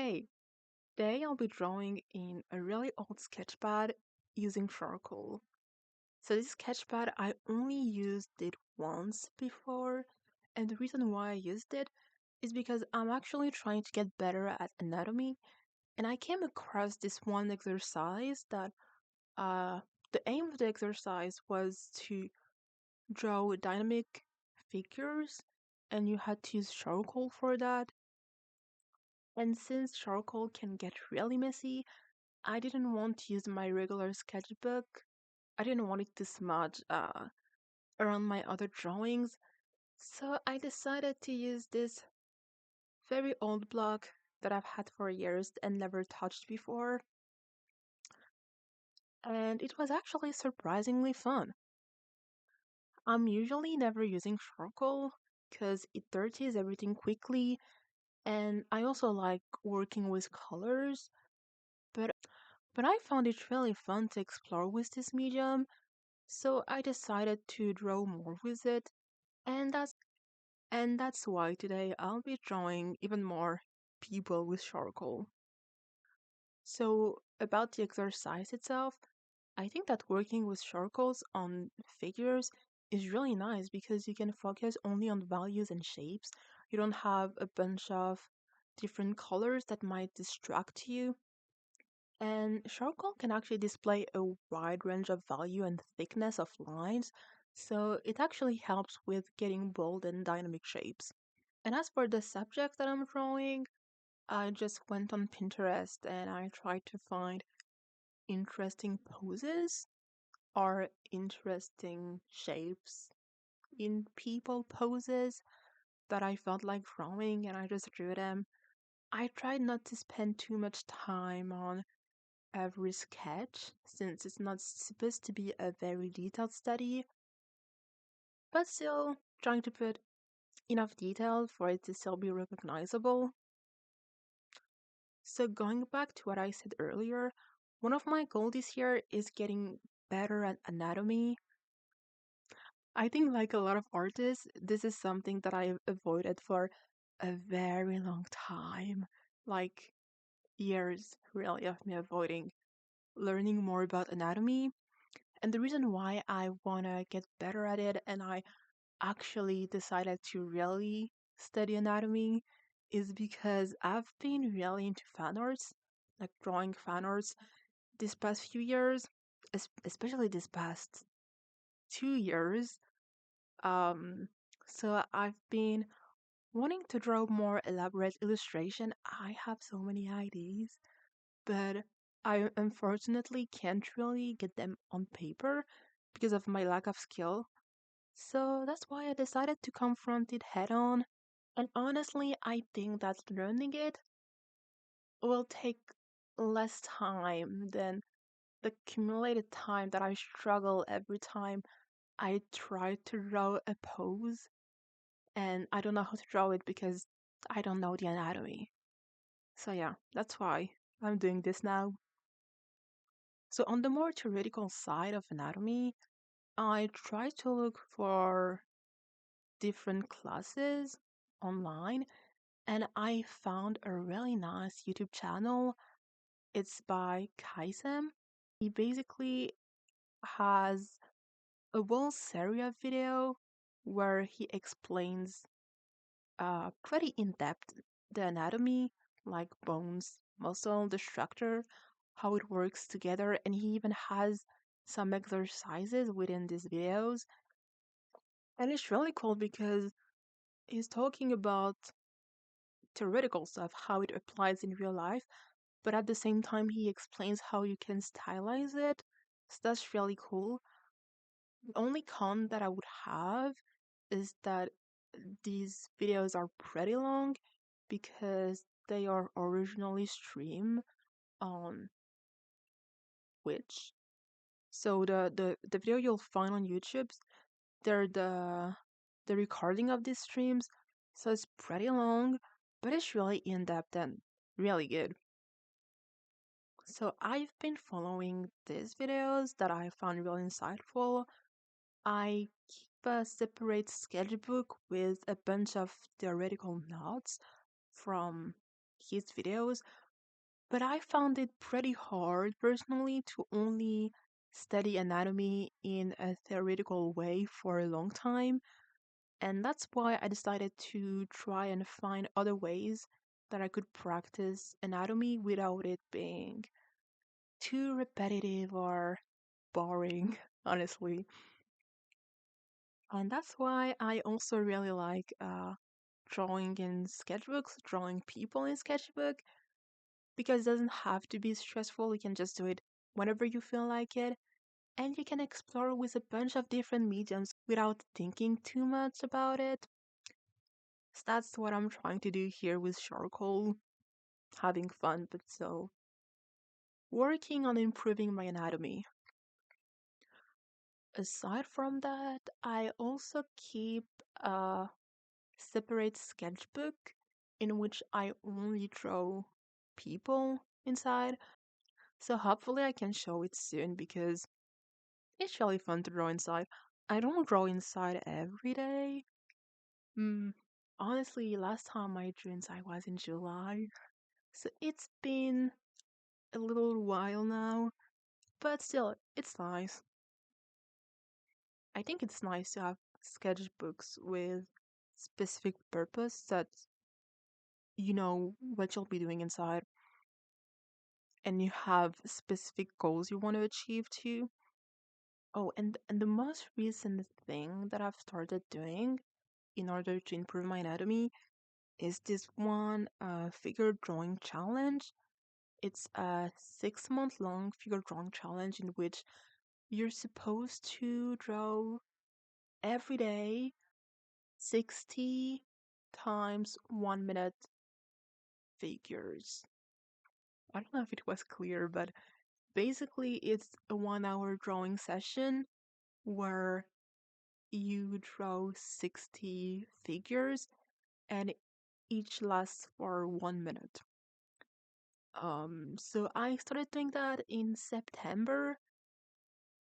Hey, today I'll be drawing in a really old sketchpad using charcoal. So this sketchpad, I only used it once before, and the reason why I used it is because I'm actually trying to get better at anatomy, and I came across this one exercise that uh the aim of the exercise was to draw dynamic figures, and you had to use charcoal for that. And since charcoal can get really messy, I didn't want to use my regular sketchbook. I didn't want it to smudge around my other drawings. So I decided to use this very old block that I've had for years and never touched before. And it was actually surprisingly fun. I'm usually never using charcoal because it dirties everything quickly, and I also like working with colors. But I found it really fun to explore with this medium, so I decided to draw more with it, and that's why today I'll be drawing even more people with charcoal. So about the exercise itself, I think that working with charcoals on figures is really nice because you can focus only on values and shapes. You don't have a bunch of different colors that might distract you. And charcoal can actually display a wide range of value and thickness of lines, so it actually helps with getting bold and dynamic shapes. And as for the subject that I'm drawing, I just went on Pinterest and I tried to find interesting poses or interesting shapes in people poses that I felt like drawing, and I just drew them. I tried not to spend too much time on every sketch since it's not supposed to be a very detailed study, but still trying to put enough detail for it to still be recognizable. So, going back to what I said earlier, one of my goals this year is getting better at anatomy. I think, like a lot of artists, this is something that I've avoided for a very long time. Like years, really, of me avoiding learning more about anatomy. And the reason why I want to get better at it and I actually decided to really study anatomy is because I've been really into fan arts, like drawing fan arts this past few years, especially this past 2 years. Um, so I've been wanting to draw more elaborate illustration. I have so many ideas, but I unfortunately can't really get them on paper because of my lack of skill. So that's why I decided to confront it head on. And honestly, I think that learning it will take less time than the accumulated time that I struggle every time I try to draw a pose and I don't know how to draw it because I don't know the anatomy. So yeah, that's why I'm doing this now. So on the more theoretical side of anatomy, I try to look for different classes online and I found a really nice YouTube channel. It's by Kaisem. He basically has a whole series of video where he explains pretty in depth the anatomy, like bones, muscle, the structure, how it works together, and he even has some exercises within these videos. And it's really cool because he's talking about theoretical stuff, how it applies in real life, but at the same time, he explains how you can stylize it. So that's really cool. The only con that I would have is that these videos are pretty long because they are originally streamed on Twitch. So the video you'll find on YouTube, they're the recording of these streams. So it's pretty long, but it's really in depth and really good. So I've been following these videos that I found really insightful. I keep a separate sketchbook with a bunch of theoretical notes from his videos, but I found it pretty hard personally to only study anatomy in a theoretical way for a long time. And that's why I decided to try and find other ways that I could practice anatomy without it being too repetitive or boring, honestly. And that's why I also really like drawing in sketchbooks, drawing people in sketchbook, because it doesn't have to be stressful. You can just do it whenever you feel like it, and you can explore with a bunch of different mediums without thinking too much about it. So that's what I'm trying to do here with charcoal, having fun, but still working on improving my anatomy. Aside from that, I also keep a separate sketchbook in which I only draw people inside. So hopefully I can show it soon because it's really fun to draw inside. I don't draw inside every day. Hmm. Honestly, last time I drew inside was in July. So it's been a little while now, but still, it's nice. I think it's nice to have sketchbooks with specific purpose that you know what you'll be doing inside and you have specific goals you want to achieve too. Oh, and the most recent thing that I've started doing in order to improve my anatomy is this one figure drawing challenge. It's a 6 month long figure drawing challenge in which you're supposed to draw every day 60 times 1 minute figures. I don't know if it was clear, but basically it's a 1 hour drawing session where you draw 60 figures and each lasts for 1 minute. So I started doing that in September.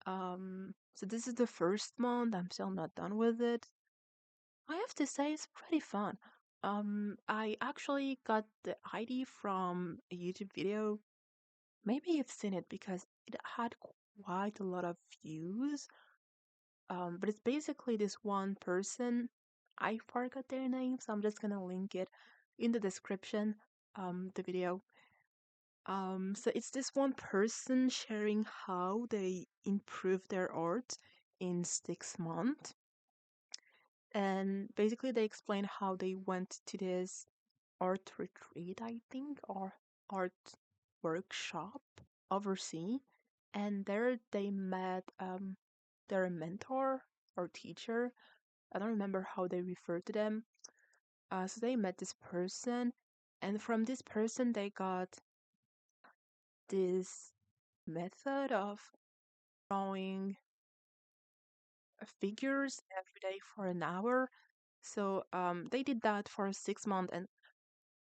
So this is the first month. I'm still not done with it. I have to say it's pretty fun. I actually got the idea from a YouTube video. Maybe you've seen it because it had quite a lot of views. But it's basically this one person. I forgot their name, so I'm just gonna link it in the description, the video. So it's this one person sharing how they improve their art in 6 months. And basically they explain how they went to this art retreat, I think, or art workshop overseas. And there they met their mentor or teacher. I don't remember how they refer to them. So they met this person, and from this person they got this method of drawing figures every day for an hour. So they did that for 6 months, and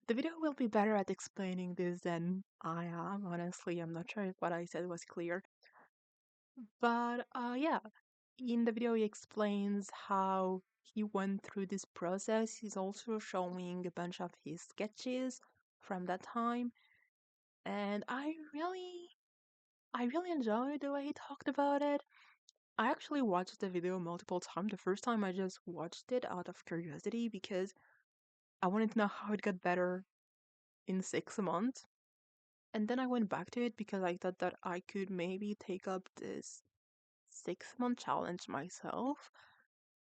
the video will be better at explaining this than I am. Honestly, I'm not sure if what I said was clear, but yeah, in the video he explains how he went through this process. He's also showing a bunch of his sketches from that time, and I really enjoyed the way he talked about it. I actually watched the video multiple times. The first time I just watched it out of curiosity because I wanted to know how it got better in 6 months. And then I went back to it because I thought that I could maybe take up this 6 month challenge myself.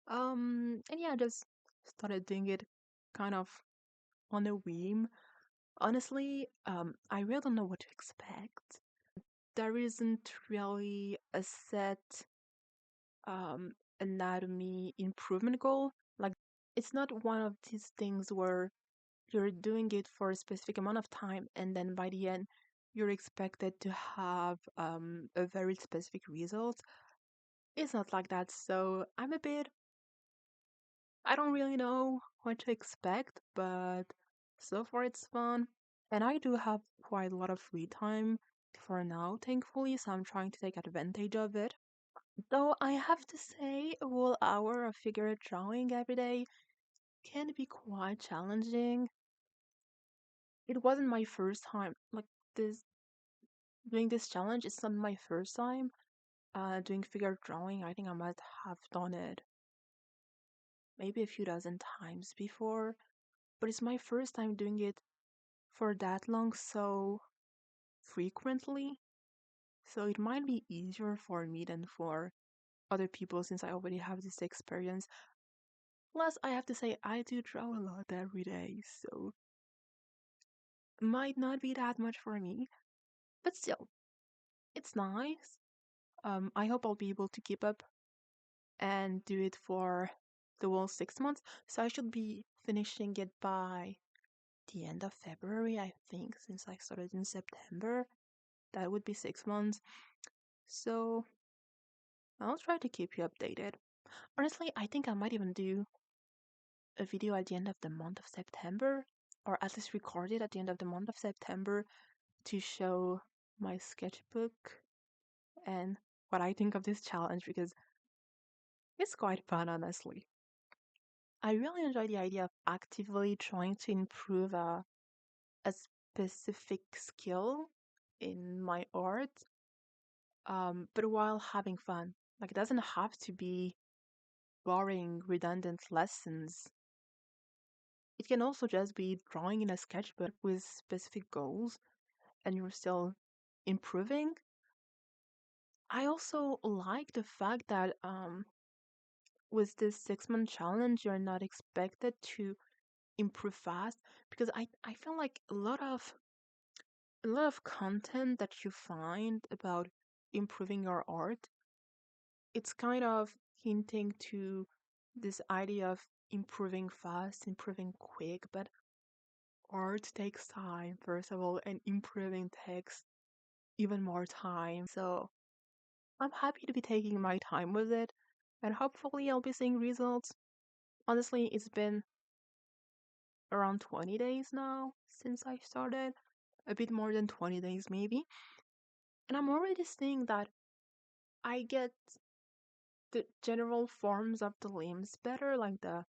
And yeah, I just started doing it kind of on a whim. Honestly, I really don't know what to expect. There isn't really a set anatomy improvement goal. Like, it's not one of these things where you're doing it for a specific amount of time and then by the end you're expected to have a very specific result. It's not like that. So I don't really know what to expect, but so far it's fun. And I do have quite a lot of free time for now, thankfully, so I'm trying to take advantage of it. Though I have to say, a whole hour of figure drawing every day can be quite challenging. it wasn't my first time. Like this doing this challenge, it's not my first time doing figure drawing. I think I might have done it maybe a few dozen times before, but it's my first time doing it for that long so frequently. So it might be easier for me than for other people since I already have this experience. Plus, I have to say, I do draw a lot every day, so might not be that much for me, but still, it's nice. I hope I'll be able to keep up and do it for the whole 6 months. So I should be finishing it by the end of February, I think, since I started in September. That would be 6 months. So I'll try to keep you updated. Honestly, I think I might even do a video at the end of the month of September, or at least record it at the end of the month of September to show my sketchbook and what I think of this challenge because it's quite fun, honestly. I really enjoy the idea of actively trying to improve a specific skill in my art, but while having fun. Like, it doesn't have to be boring, redundant lessons. It can also just be drawing in a sketchbook with specific goals and you're still improving. I also like the fact that with this 6 month challenge, you're not expected to improve fast because I feel like a lot of content that you find about improving your art, it's kind of hinting to this idea of improving fast, improving quick, but art takes time, first of all, and improving takes even more time. So I'm happy to be taking my time with it, and hopefully I'll be seeing results. Honestly, it's been around 20 days now since I started, a bit more than 20 days maybe, and I'm already seeing that I get the general forms of the limbs better, like the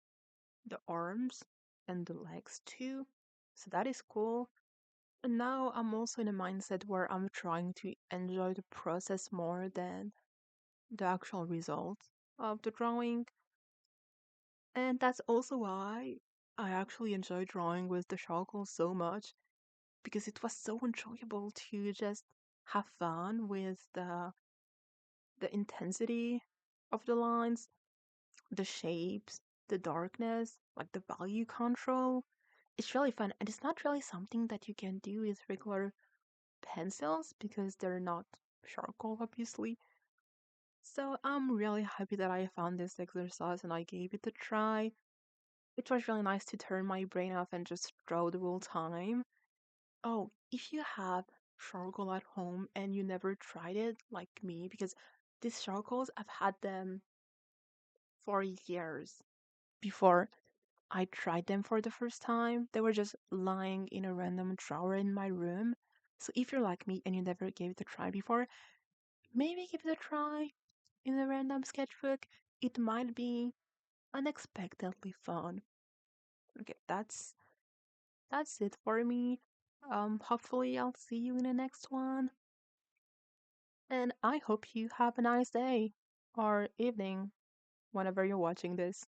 arms and the legs too. So that is cool. And now I'm also in a mindset where I'm trying to enjoy the process more than the actual result of the drawing. And that's also why I actually enjoy drawing with the charcoal so much because it was so enjoyable to just have fun with the intensity of the lines, the shapes, the darkness, like the value control. It's really fun, and it's not really something that you can do with regular pencils because they're not charcoal, obviously. So I'm really happy that I found this exercise and I gave it a try. It was really nice to turn my brain off and just draw the whole time. Oh, if you have charcoal at home and you never tried it like me, because these charcoals, I've had them for years before I tried them for the first time. They were just lying in a random drawer in my room. So if you're like me and you never gave it a try before, maybe give it a try in a random sketchbook. It might be unexpectedly fun. Okay, that's it for me. Hopefully I'll see you in the next one. And I hope you have a nice day or evening whenever you're watching this.